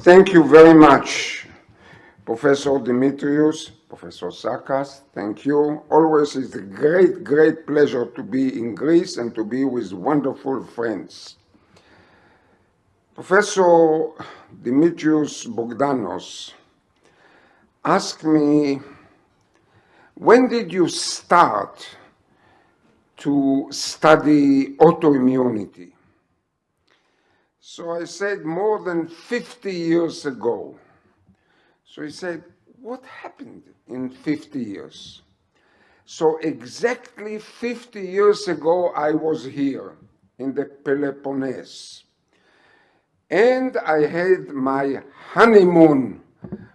Thank you very much, Professor Dimitrios, Professor Sakas. Thank you. Always is a great, great pleasure to be in Greece and to be with wonderful friends. Professor Dimitrios Bogdanos asked me, when did you start to study autoimmunity? So I said, more than 50 years ago. So he said, what happened in 50 years? So exactly 50 years ago, I was here in the Peloponnese. And I had my honeymoon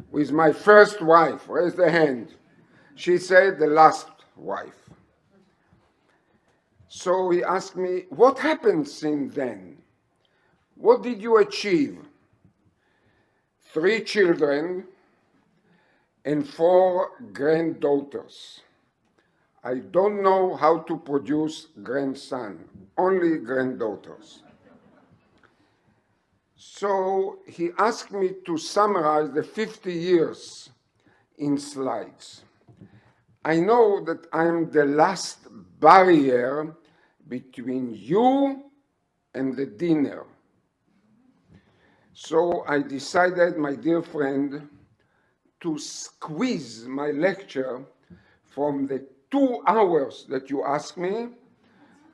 with my first wife. Raise the hand. She said the last wife. So he asked me, what happened since then? What did you achieve? 3 children and 4 granddaughters. I don't know how to produce grandson, only granddaughters. So he asked me to summarize the 50 years in slides. I know that I'm the last barrier between you and the dinner. So I decided, my dear friend, to squeeze my lecture from the 2 hours that you asked me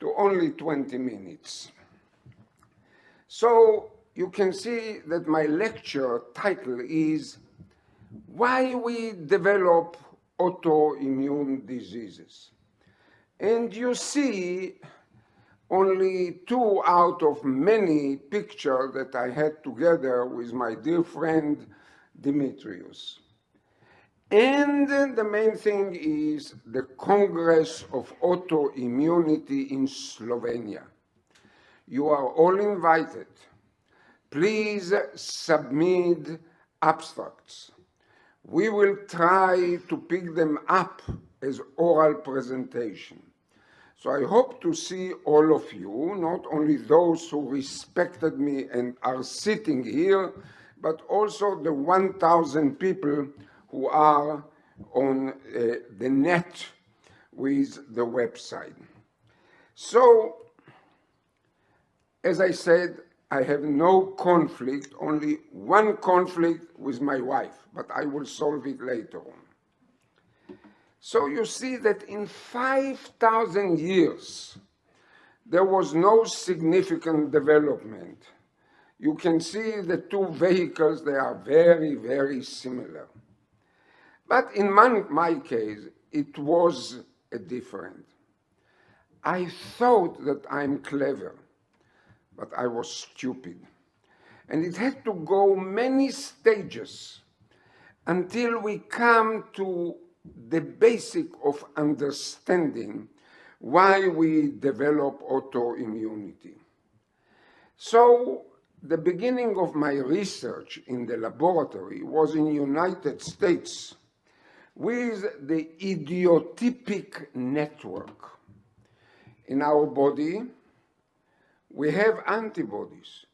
to only 20 minutes. So you can see that my lecture title is Why We Develop Autoimmune Diseases. And you see only 2 out of many pictures that I had together with my dear friend Dimitrios. And the main thing is the Congress of Autoimmunity in Slovenia. You are all invited. Please submit abstracts. We will try to pick them up as oral presentation. So I hope to see all of you, not only those who respected me and are sitting here, but also the 1,000 people who are on the net with the website. So, as I said, I have no conflict, only one conflict with my wife, but I will solve it later on. So you see that in 5,000 years, there was no significant development. You can see the 2 vehicles, they are very, very similar. But in my case, it was different. I thought that I'm clever, but I was stupid. And it had to go many stages until we come to the basic of understanding why we develop autoimmunity. So the beginning of my research in the laboratory was in the United States with the idiotypic network. In our body, we have antibodies.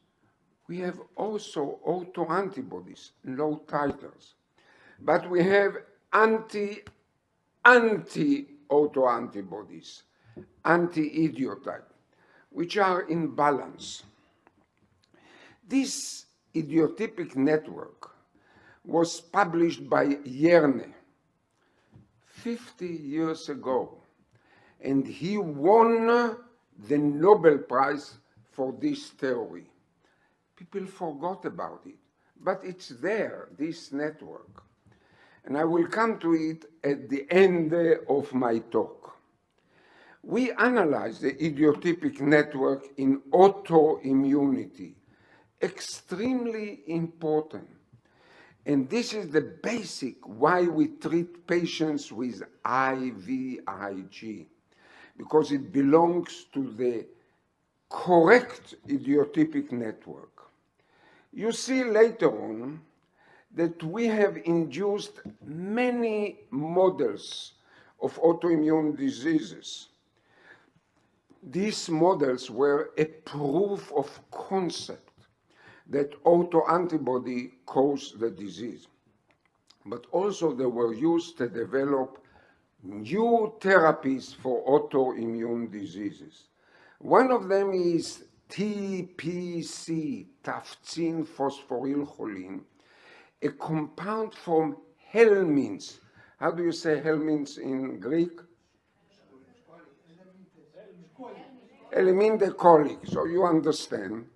We have also autoantibodies, low titers. But we have anti-autoantibodies, anti-idiotype, which are in balance. This idiotypic network was published by Yerne 50 years ago, and he won the Nobel Prize for this theory. People forgot about it, but it's there, this network. And I will come to it at the end of my talk. We analyze the idiotypic network in autoimmunity, extremely important. And this is the basic why we treat patients with IVIG, because it belongs to the correct idiotypic network. You see later on that we have induced many models of autoimmune diseases. These models were a proof of concept that autoantibody cause the disease. But also they were used to develop new therapies for autoimmune diseases. One of them is TPC, tafcin phosphorylcholine, a compound from helminths. How do you say helminths in Greek? Elimine colic, so you understand.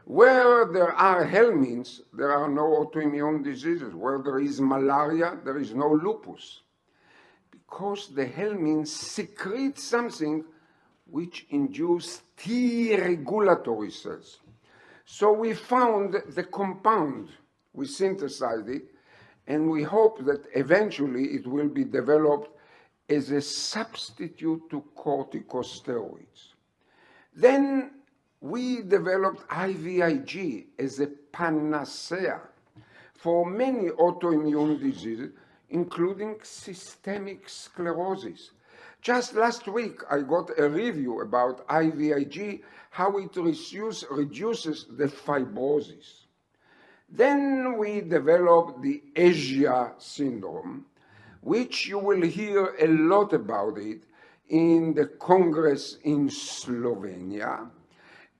Where there are helminths, there are no autoimmune diseases. Where there is malaria, there is no lupus. Because the helminths secrete something which induce T regulatory cells. So we found the compound, we synthesized it, and we hope that eventually it will be developed as a substitute to corticosteroids. Then we developed IVIG as a panacea for many autoimmune diseases, including systemic sclerosis. Just last week, I got a review about IVIG, how it reduces the fibrosis. Then we developed the Asia syndrome, which you will hear a lot about it in the Congress in Slovenia.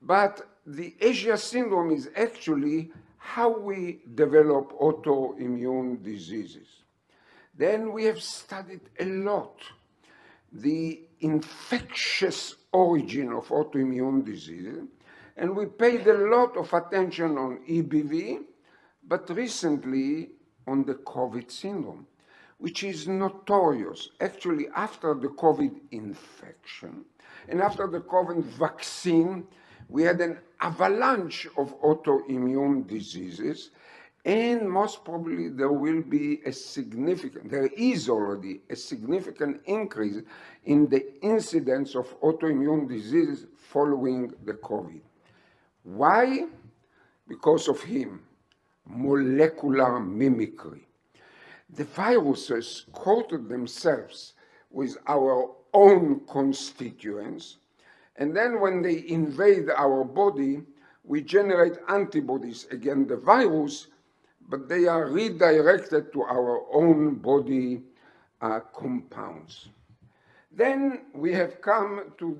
But the Asia syndrome is actually how we develop autoimmune diseases. Then we have studied a lot the infectious origin of autoimmune diseases, and we paid a lot of attention on EBV, but recently on the COVID syndrome, which is notorious. Actually, after the COVID infection and after the COVID vaccine, we had an avalanche of autoimmune diseases, and most probably there is already a significant increase in the incidence of autoimmune diseases following the COVID. Why? Because of him, molecular mimicry. The viruses coated themselves with our own constituents, and then when they invade our body, we generate antibodies against the virus, but they are redirected to our own body compounds. Then we have come to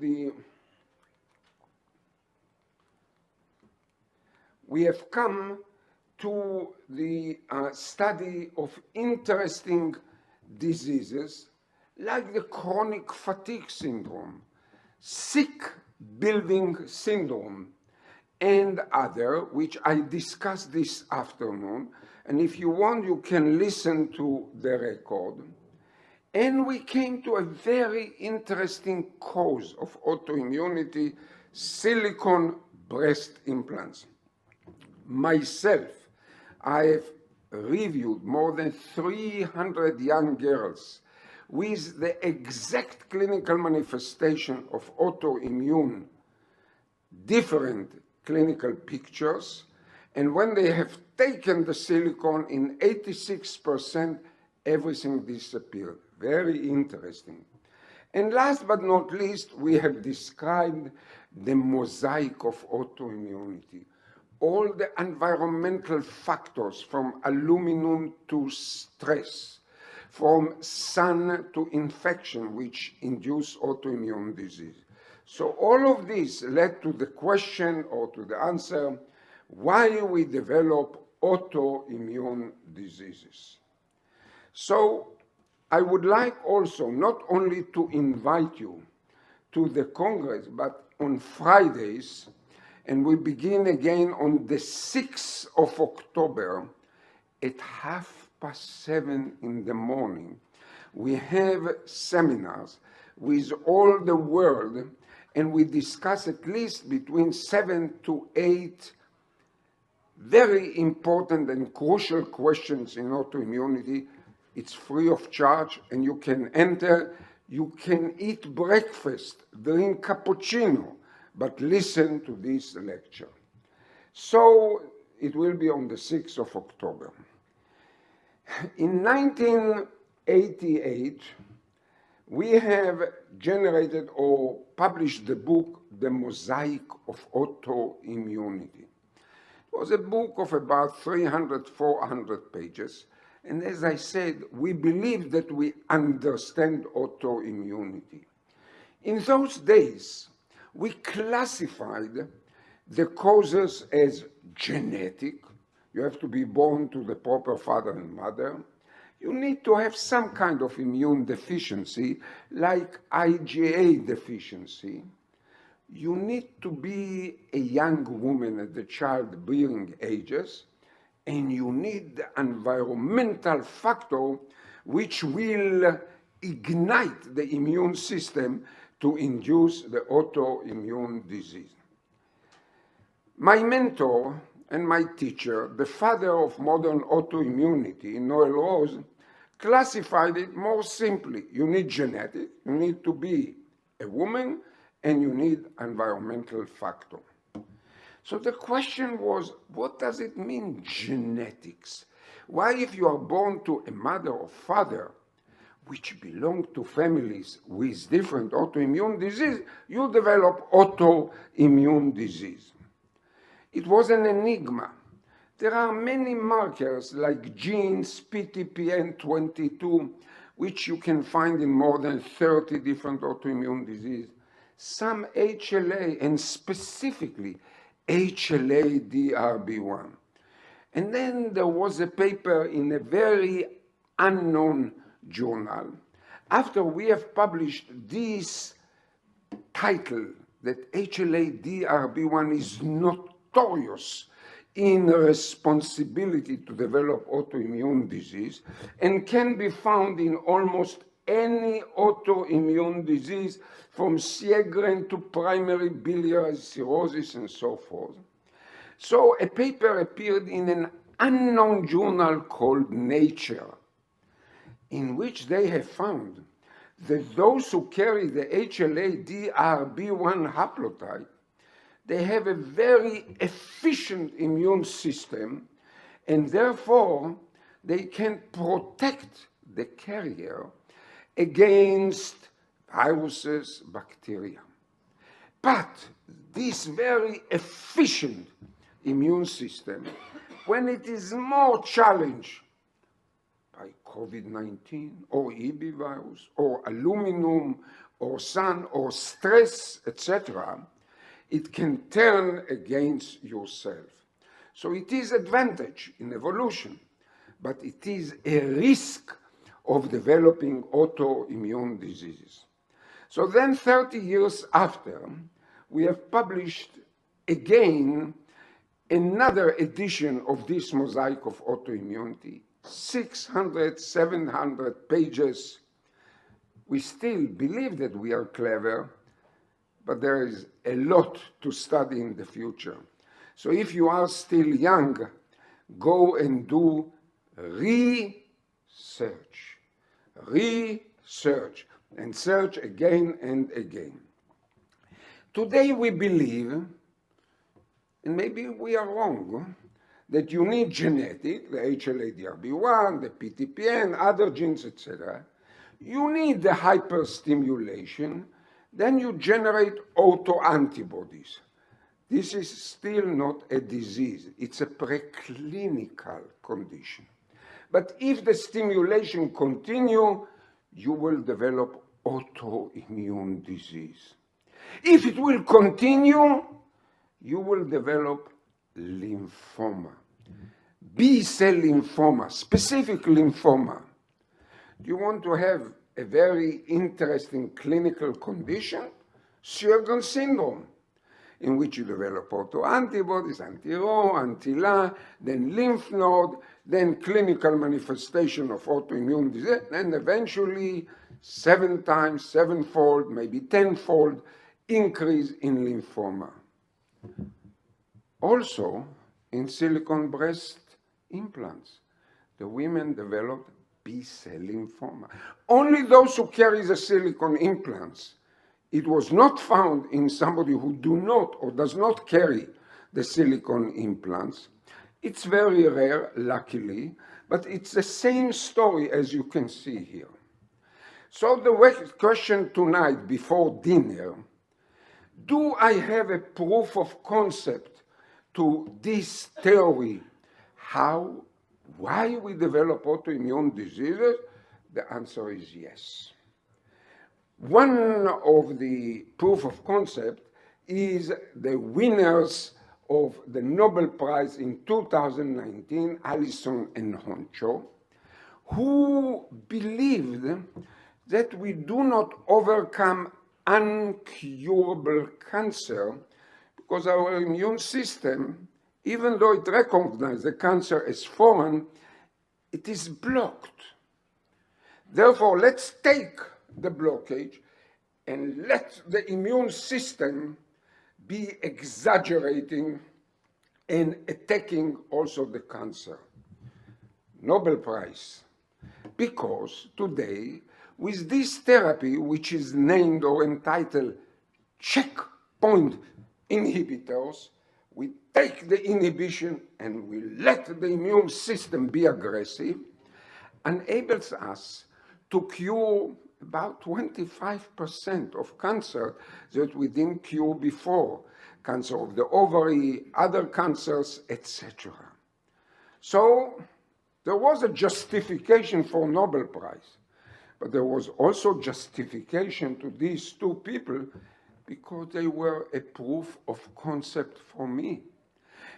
the study of interesting diseases like the chronic fatigue syndrome, sick building syndrome, and other, which I discussed this afternoon. And if you want, you can listen to the record. And we came to a very interesting cause of autoimmunity, silicone breast implants. Myself, I have reviewed more than 300 young girls with the exact clinical manifestation of autoimmune, different clinical pictures, and when they have taken the silicone, in 86%, everything disappeared. Very interesting. And last but not least, we have described the mosaic of autoimmunity. All the environmental factors, from aluminum to stress, from sun to infection, which induce autoimmune disease. So all of this led to the question, or to the answer, why we develop autoimmune diseases. So I would like also not only to invite you to the Congress, but on Fridays, and we begin again on the 6th of October at 7:30 in the morning. We have seminars with all the world, and we discuss at least between 7 to 8 very important and crucial questions in autoimmunity. It's free of charge, and you can enter. You can eat breakfast, drink cappuccino, but listen to this lecture. So it will be on the 6th of October. In 1988, we have generated or published the book, The Mosaic of Autoimmunity. It was a book of about 300, 400 pages. And as I said, we believe that we understand autoimmunity. In those days, we classified the causes as genetic. You have to be born to the proper father and mother. You need to have some kind of immune deficiency, like IgA deficiency. You need to be a young woman at the childbearing ages, and you need the environmental factor which will ignite the immune system to induce the autoimmune disease. My mentor and my teacher, the father of modern autoimmunity, Noel Rose, classified it more simply. You need genetic, you need to be a woman, and you need environmental factor. So the question was, what does it mean, genetics? Why, if you are born to a mother or father which belong to families with different autoimmune disease, you develop autoimmune disease? It was an enigma. There are many markers like genes, PTPN22, which you can find in more than 30 different autoimmune diseases. Some HLA, and specifically HLA-DRB1. And then there was a paper in a very unknown journal. After we have published this title that HLA-DRB1 is notorious in responsibility to develop autoimmune disease and can be found in almost any autoimmune disease, from Sjögren to primary biliary cirrhosis and so forth. So a paper appeared in an unknown journal called Nature, in which they have found that those who carry the HLA-DRB1 haplotype, they have a very efficient immune system, and therefore they can protect the carrier against viruses, bacteria. But this very efficient immune system, when it is more challenged by COVID-19 or EB virus or aluminum or sun or stress, etc., it can turn against yourself. So it is advantage in evolution, but it is a risk of developing autoimmune diseases. So then 30 years after, we have published again another edition of this mosaic of autoimmunity, 600, 700 pages. We still believe that we are clever, but there is a lot to study in the future. So if you are still young, go and do research, and search again and again. Today we believe, and maybe we are wrong, that you need genetic, the HLA-DRB1, the PTPN, other genes, etc. You need the hyperstimulation, then you generate autoantibodies. This is still not a disease, it's a preclinical condition. But if the stimulation continue, you will develop autoimmune disease. If it will continue, you will develop lymphoma, B-cell lymphoma, specific lymphoma. Do you want to have a very interesting clinical condition? Sjögren syndrome, in which you develop autoantibodies, anti-Rho, anti-La, then lymph node, then clinical manifestation of autoimmune disease, and eventually sevenfold, maybe tenfold increase in lymphoma. Also, in silicone breast implants, the women developed B-cell lymphoma. Only those who carry the silicone implants. It was not found in somebody who do not or does not carry the silicone implants. It's very rare, luckily, but it's the same story as you can see here. So the question tonight before dinner, do I have a proof of concept to this theory, why we develop autoimmune diseases? The answer is yes. One of the proof of concept is the winners of the Nobel Prize in 2019, Allison and Honcho, who believed that we do not overcome uncurable cancer because our immune system, even though it recognizes the cancer as foreign, it is blocked. Therefore, let's take the blockage and let the immune system be exaggerating and attacking also the cancer. Nobel Prize. Because today, with this therapy, which is named or entitled checkpoint inhibitors, we take the inhibition and we let the immune system be aggressive, enables us to cure about 25% of cancer that we didn't cure before, cancer of the ovary, other cancers, etc. So there was a justification for Nobel Prize, but there was also justification to these two people because they were a proof of concept for me,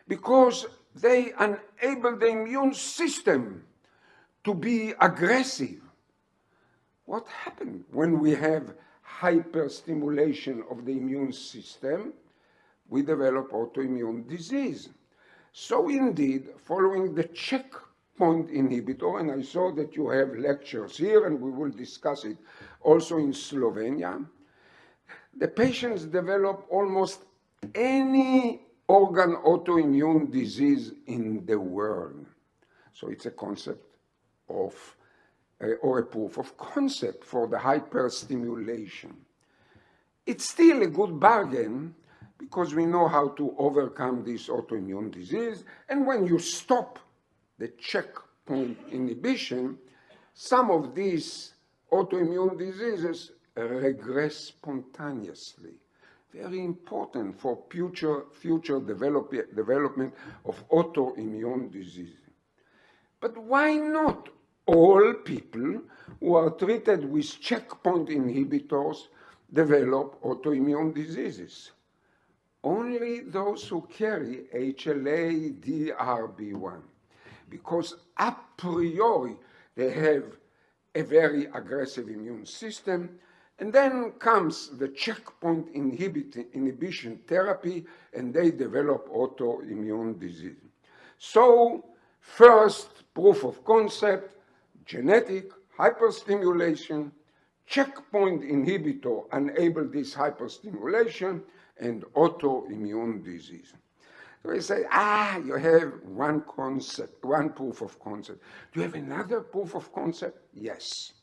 because they enabled the immune system to be aggressive. What happened when we have hyperstimulation of the immune system? We develop autoimmune disease. So indeed, following the checkpoint inhibitor, and I saw that you have lectures here, and we will discuss it also in Slovenia, the patients develop almost any organ autoimmune disease in the world. So it's a concept of or a proof of concept for the hyperstimulation. It's still a good bargain because we know how to overcome this autoimmune disease, and when you stop the checkpoint inhibition, some of these autoimmune diseases regress spontaneously. Very important for future development of autoimmune disease. But why not all people who are treated with checkpoint inhibitors develop autoimmune diseases? Only those who carry HLA-DRB1, because a priori they have a very aggressive immune system, and then comes the checkpoint inhibition therapy, and they develop autoimmune disease. So, first proof of concept, genetic hyperstimulation, checkpoint inhibitor enable this hyperstimulation, and autoimmune disease. So we say, you have one concept, one proof of concept. Do you have another proof of concept? Yes.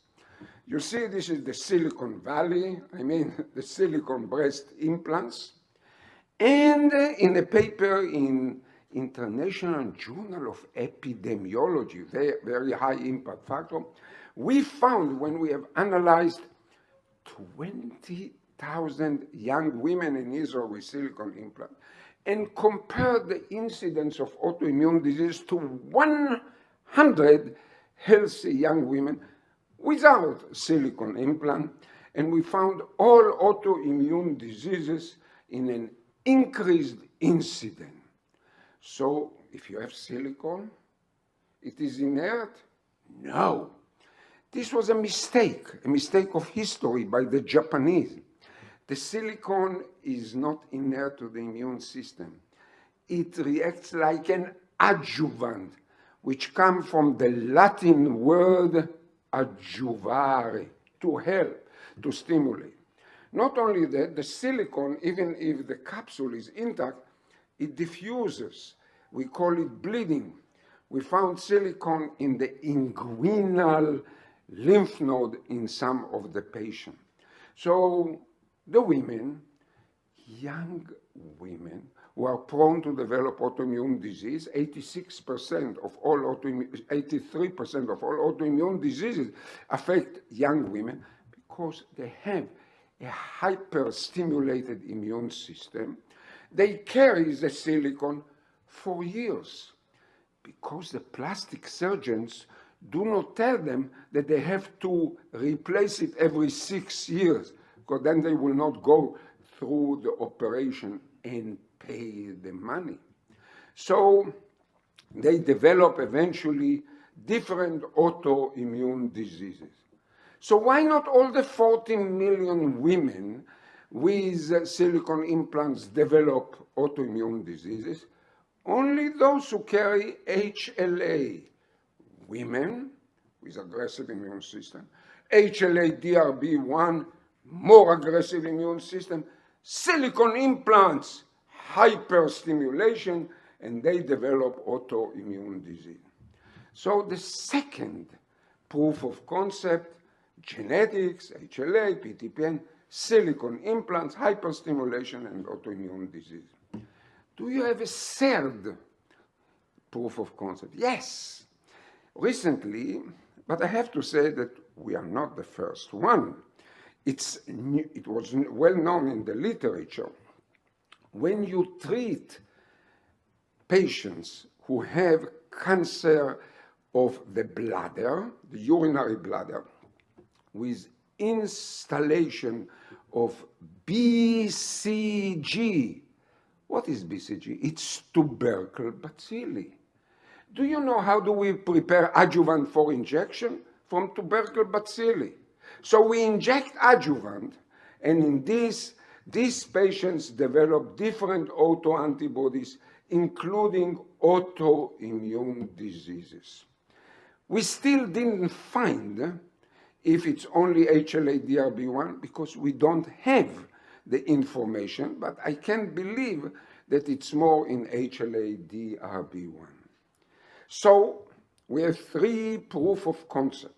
You see, this is the Silicon Valley, the silicone breast implants. And in a paper in International Journal of Epidemiology, very high impact factor, we found when we have analyzed 20,000 young women in Israel with silicone implant and compared the incidence of autoimmune disease to 100 healthy young women without silicone implant, and we found all autoimmune diseases in an increased incidence. So if you have silicone, it is inert? No. This was a mistake of history by the Japanese. The silicone is not inert to the immune system. It reacts like an adjuvant, which comes from the Latin word adjuvare, to help, to stimulate. Not only that, the silicone, even if the capsule is intact, it diffuses. We call it bleeding. We found silicone in the inguinal lymph node in some of the patients. So the women, young women, who are prone to develop autoimmune disease, 83% of all autoimmune diseases affect young women because they have a hyperstimulated immune system. They carry the silicone for years because the plastic surgeons do not tell them that they have to replace it every 6 years, because then they will not go through the operation and pay the money. So they develop eventually different autoimmune diseases. So why not all the 40 million women with silicone implants develop autoimmune diseases? Only those who carry HLA, women with aggressive immune system, HLA-DRB1, more aggressive immune system, silicone implants, hyperstimulation, and they develop autoimmune disease. So the second proof of concept, genetics, HLA, PTPN, silicone implants, hyperstimulation, and autoimmune disease. Do you have a third proof of concept? Yes. Recently, but I have to say that we are not the first one. It was well known in the literature. When you treat patients who have cancer of the bladder, the urinary bladder, with installation of BCG. What is BCG? It's tubercle bacilli. Do you know how do we prepare adjuvant for injection? From tubercle bacilli. So we inject adjuvant, and in these patients develop different autoantibodies, including autoimmune diseases. We still didn't find if it's only HLA-DRB1 because we don't have the information, but I can believe that it's more in HLA-DRB1. So we have three proof of concept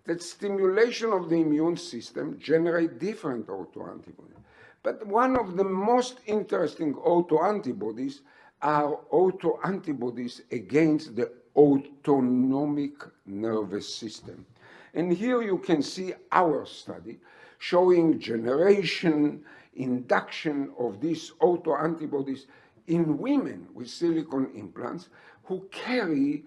that stimulation of the immune system generate different autoantibodies. But one of the most interesting autoantibodies are autoantibodies against the autonomic nervous system. And here you can see our study showing generation, induction of these autoantibodies in women with silicone implants who carry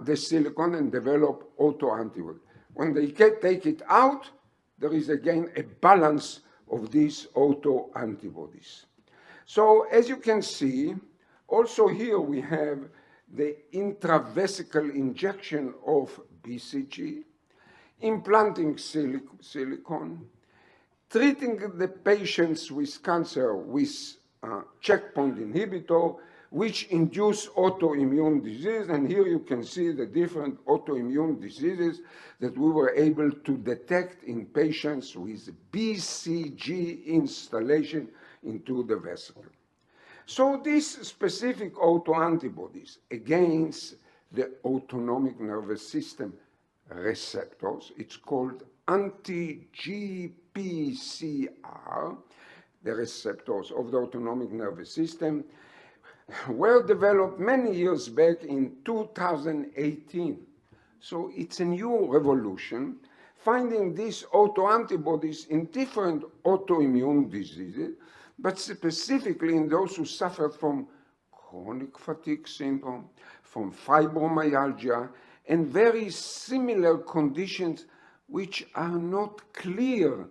the silicone and develop autoantibodies. When they take it out, there is again a balance of these autoantibodies. So as you can see, also here we have the intravesical injection of BCG, implanting silicone, treating the patients with cancer with checkpoint inhibitor, which induce autoimmune disease. And here you can see the different autoimmune diseases that we were able to detect in patients with BCG installation into the vesicle. So these specific autoantibodies against the autonomic nervous system receptors, it's called anti-GPCR, the receptors of the autonomic nervous system, were developed many years back in 2018. So it's a new revolution, finding these autoantibodies in different autoimmune diseases, but specifically in those who suffer from chronic fatigue syndrome, from fibromyalgia, and very similar conditions which are not clear,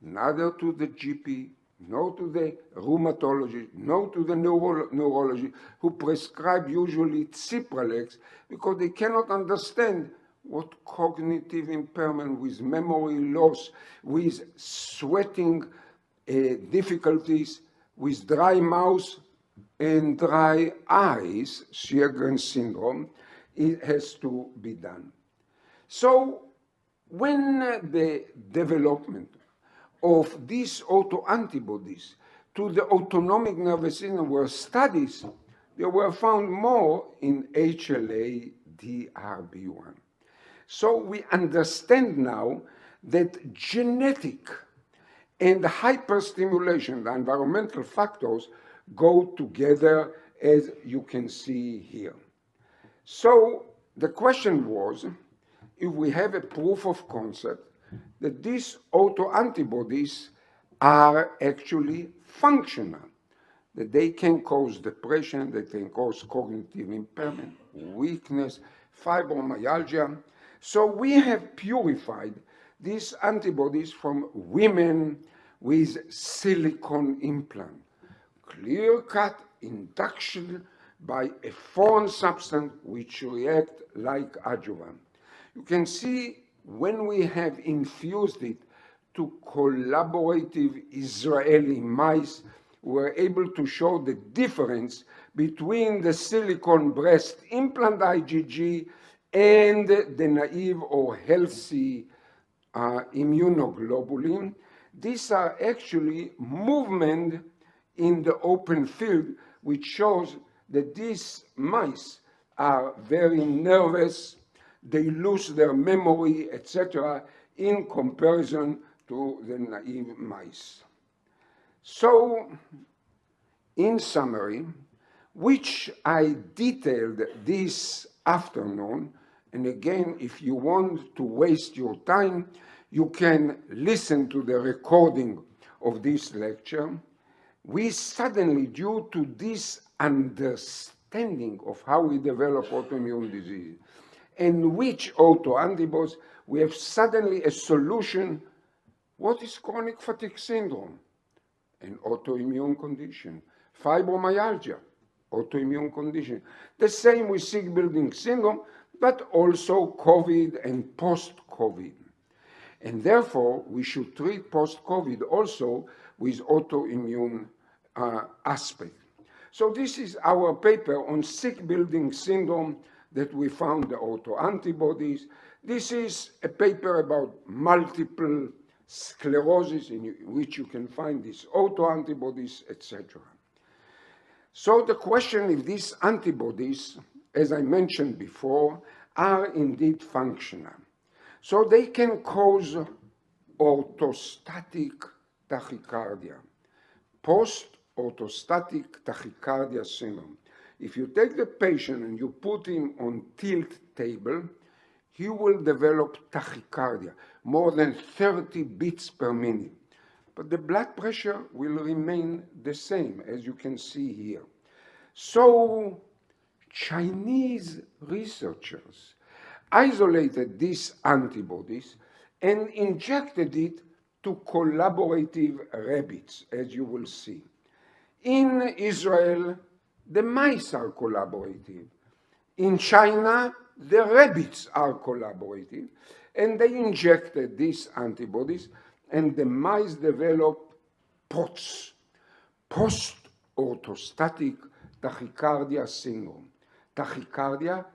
neither to the GP, nor to the rheumatologist, nor to the neurologist, who prescribe usually Cipralex because they cannot understand what cognitive impairment with memory loss, with sweating difficulties, with dry mouth and dry eyes, Sjögren's syndrome, it has to be done. So when the development of these autoantibodies to the autonomic nervous system were studied, they were found more in HLA-DRB1. So we understand now that genetic and hyperstimulation, the environmental factors, go together, as you can see here. So the question was, if we have a proof of concept that these autoantibodies are actually functional, that they can cause depression, they can cause cognitive impairment, weakness, fibromyalgia. So we have purified these antibodies from women with silicone implant. Clear-cut induction by a foreign substance which react like adjuvant. You can see when we have infused it to collaborative Israeli mice, we were able to show the difference between the silicone breast implant IgG and the naive or healthy immunoglobulin. These are actually movement in the open field, which shows that these mice are very nervous, they lose their memory, etc., in comparison to the naive mice. So, in summary, which I detailed this afternoon, and again, if you want to waste your time, you can listen to the recording of this lecture. We suddenly, due to this understanding of how we develop autoimmune disease and which autoantibodies, we have suddenly a solution. What is chronic fatigue syndrome? An autoimmune condition. Fibromyalgia, autoimmune condition. The same with sick building syndrome, but also COVID and post-COVID. And therefore, we should treat post-COVID also with autoimmune aspect. So this is our paper on sick building syndrome that we found the autoantibodies. This is a paper about multiple sclerosis in which you can find these autoantibodies, etc. So the question if these antibodies, as I mentioned before, are indeed functional. So they can cause orthostatic tachycardia, post-orthostatic tachycardia syndrome. If you take the patient and you put him on tilt table, he will develop tachycardia, more than 30 beats per minute. But the blood pressure will remain the same, as you can see here. So Chinese researchers isolated these antibodies and injected it to collaborative rabbits, as you will see. In Israel, the mice are collaborative. In China, the rabbits are collaborative, and they injected these antibodies, and the mice developed POTS, post-orthostatic tachycardia syndrome. Tachycardia,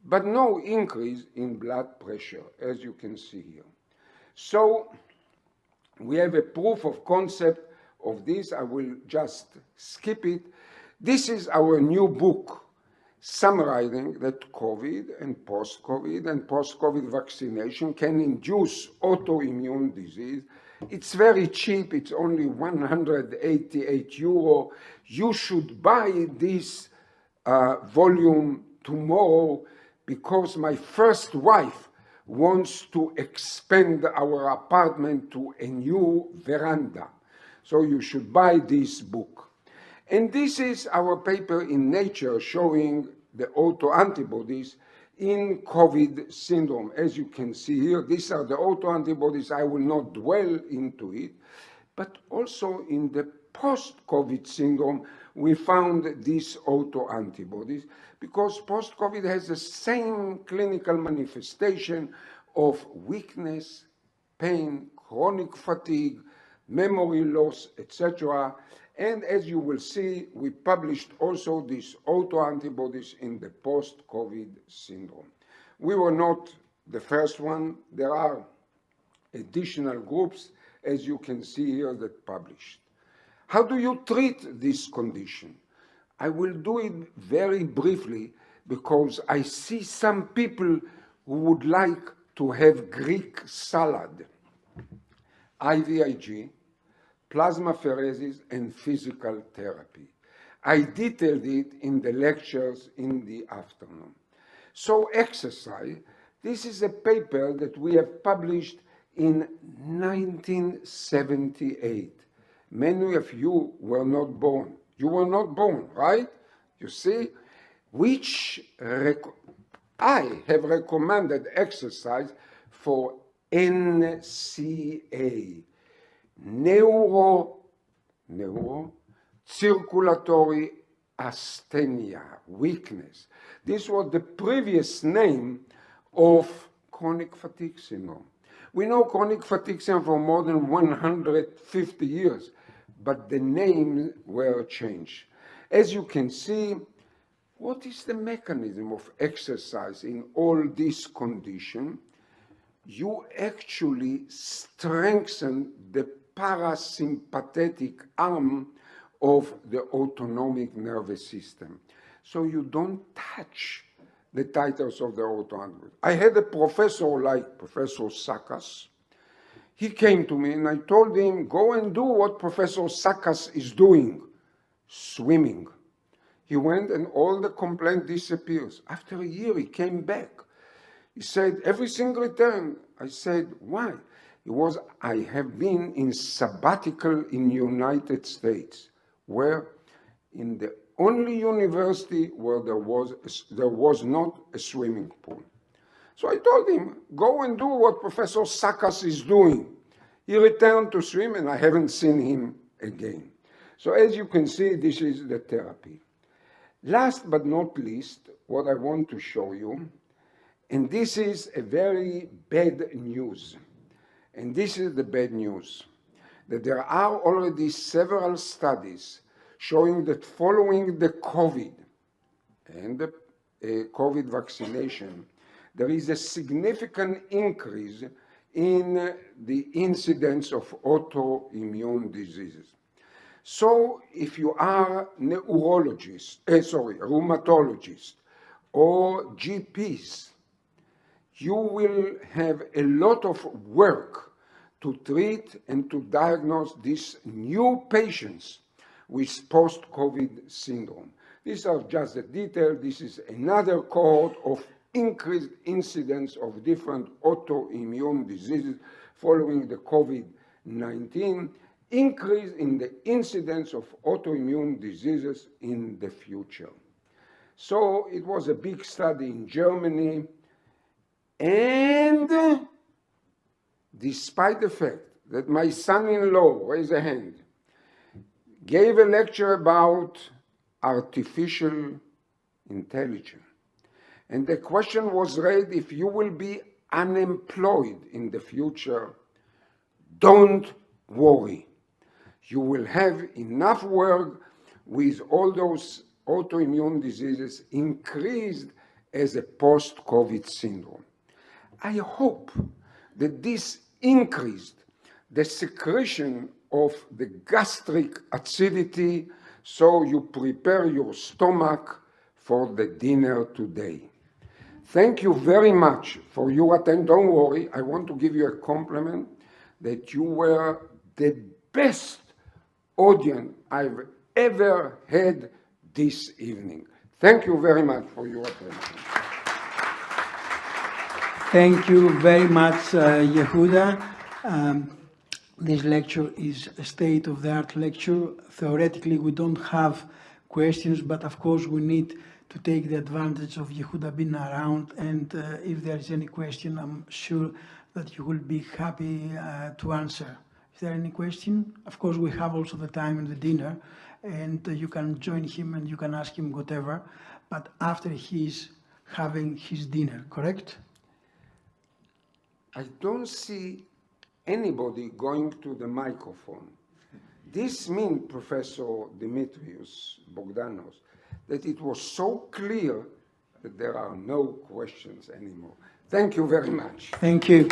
but no increase in blood pressure, as you can see here. So we have a proof of concept of this. I will just skip it. This is our new book summarizing that COVID and post-COVID vaccination can induce autoimmune disease. It's very cheap. It's only 188 euro. You should buy this volume tomorrow because my first wife wants to expand our apartment to a new veranda. So you should buy this book. And this is our paper in Nature showing the autoantibodies in COVID syndrome. As you can see here, these are the autoantibodies. I will not dwell into it. But also in the post-COVID syndrome, we found these autoantibodies because post-COVID has the same clinical manifestation of weakness, pain, chronic fatigue, memory loss, etc. And as you will see, we published also these autoantibodies in the post-COVID syndrome. We were not the first one. There are additional groups, as you can see here, that published. How do you treat this condition? I will do it very briefly because I see some people who would like to have Greek salad, IVIG, plasmapheresis, and physical therapy. I detailed it in the lectures in the afternoon. So exercise, this is a paper that we have published in 1978. Many of you were not born. You were not born, right? You see, which I have recommended exercise for NCA, neurocirculatory asthenia, weakness. This was the previous name of chronic fatigue syndrome. We know chronic fatigue syndrome for more than 150 years, but the names were changed. As you can see, what is the mechanism of exercise in all these conditions? You actually strengthen the parasympathetic arm of the autonomic nervous system. So you don't touch the titles of the autoantibodies. I had a professor like Professor Sakas. He came to me and I told him, go and do what Professor Sakas is doing, swimming. He went and all the complaint disappears. After a year, he came back. He said, everything returned. I said, why? It was, I have been in sabbatical in the United States, where in the only university where there was not a swimming pool. So I told him, go and do what Professor Sakas is doing. He returned to swim and I haven't seen him again. So as you can see, this is the therapy. Last but not least, what I want to show you, and this is a very bad news. And this is the bad news, that there are already several studies showing that following the COVID and the COVID vaccination, there is a significant increase in the incidence of autoimmune diseases. So if you are rheumatologist or GPs, you will have a lot of work to treat and to diagnose these new patients with post-COVID syndrome. These are just the details. This is another cohort of increased incidence of different autoimmune diseases following the COVID-19, increase in the incidence of autoimmune diseases in the future. So it was a big study in Germany, and despite the fact that my son-in-law, raise a hand, gave a lecture about artificial intelligence, and the question was raised, if you will be unemployed in the future, don't worry. You will have enough work with all those autoimmune diseases increased as a post-COVID syndrome. I hope that this increased the secretion of the gastric acidity so you prepare your stomach for the dinner today. Thank you very much for your attention. Don't worry, I want to give you a compliment that you were the best audience I've ever had this evening. Thank you very much for your attention. Thank you very much, Yehuda. This lecture is a state-of-the-art lecture. Theoretically, we don't have questions, but of course we need to take the advantage of Yehuda being around, and if there is any question, I'm sure that you will be happy to answer. Is there any question? Of course, we have also the time in the dinner, and you can join him and you can ask him whatever, but after he's having his dinner, correct? I don't see anybody going to the microphone. This means, Professor Dimitrios Bogdanos, that it was so clear that there are no questions anymore. Thank you very much. Thank you.